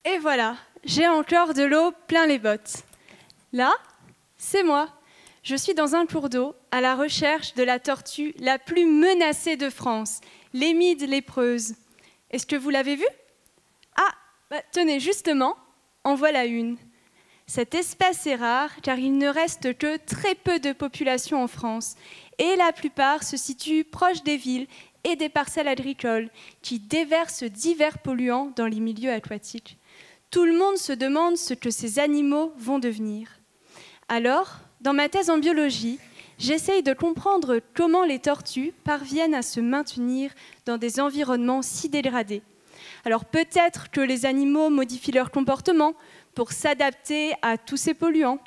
Et voilà, j'ai encore de l'eau plein les bottes. Là, c'est moi. Je suis dans un cours d'eau à la recherche de la tortue la plus menacée de France, l'Émide lépreuse. Est-ce que vous l'avez vue? Tenez, justement, en voilà une. Cette espèce est rare car il ne reste que très peu de population en France et la plupart se situent proches des villes et des parcelles agricoles qui déversent divers polluants dans les milieux aquatiques. Tout le monde se demande ce que ces animaux vont devenir. Alors, dans ma thèse en biologie, j'essaye de comprendre comment les tortues parviennent à se maintenir dans des environnements si dégradés. Alors peut-être que les animaux modifient leur comportement pour s'adapter à tous ces polluants,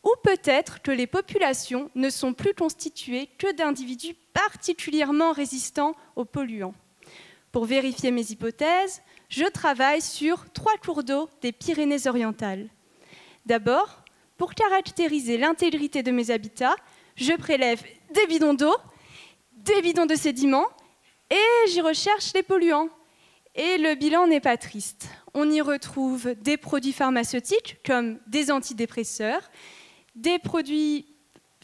ou peut-être que les populations ne sont plus constituées que d'individus particulièrement résistants aux polluants. Pour vérifier mes hypothèses, je travaille sur 3 cours d'eau des Pyrénées-Orientales. D'abord, pour caractériser l'intégrité de mes habitats, je prélève des bidons d'eau, des bidons de sédiments et j'y recherche les polluants. Et le bilan n'est pas triste. On y retrouve des produits pharmaceutiques comme des antidépresseurs, des produits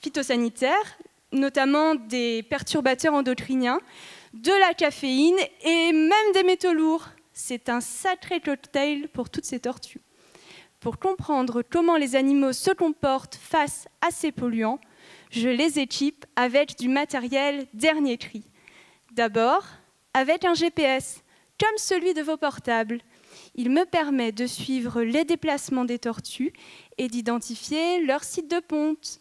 phytosanitaires, notamment des perturbateurs endocriniens, de la caféine et même des métaux lourds. C'est un sacré cocktail pour toutes ces tortues. Pour comprendre comment les animaux se comportent face à ces polluants, je les équipe avec du matériel dernier cri. D'abord, avec un GPS, comme celui de vos portables. Il me permet de suivre les déplacements des tortues et d'identifier leur site de ponte.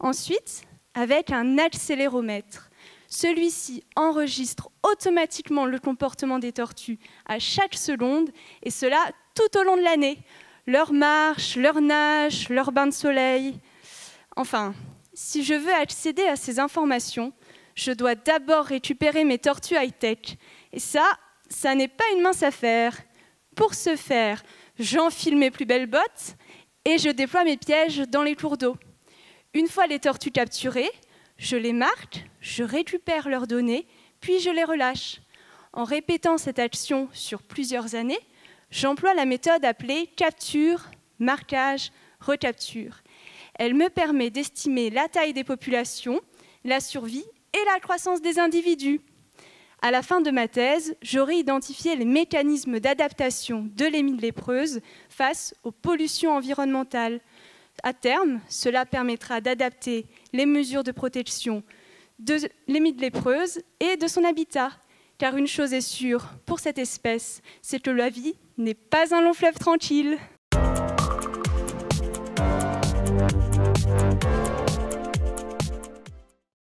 Ensuite, avec un accéléromètre. Celui-ci enregistre automatiquement le comportement des tortues à chaque seconde, et cela tout au long de l'année. Leur marche, leur nage, leur bain de soleil. Enfin, si je veux accéder à ces informations, je dois d'abord récupérer mes tortues high-tech. Et ça n'est pas une mince affaire. Pour ce faire, j'enfile mes plus belles bottes et je déploie mes pièges dans les cours d'eau. Une fois les tortues capturées, je les marque, je récupère leurs données, puis je les relâche. En répétant cette action sur plusieurs années, j'emploie la méthode appelée capture, marquage, recapture. Elle me permet d'estimer la taille des populations, la survie et la croissance des individus. À la fin de ma thèse, j'aurai identifié les mécanismes d'adaptation de l'Émide lépreuse face aux pollutions environnementales. À terme, cela permettra d'adapter les mesures de protection de l'Émide lépreuse et de son habitat. Car une chose est sûre pour cette espèce, c'est que la vie n'est pas un long fleuve tranquille.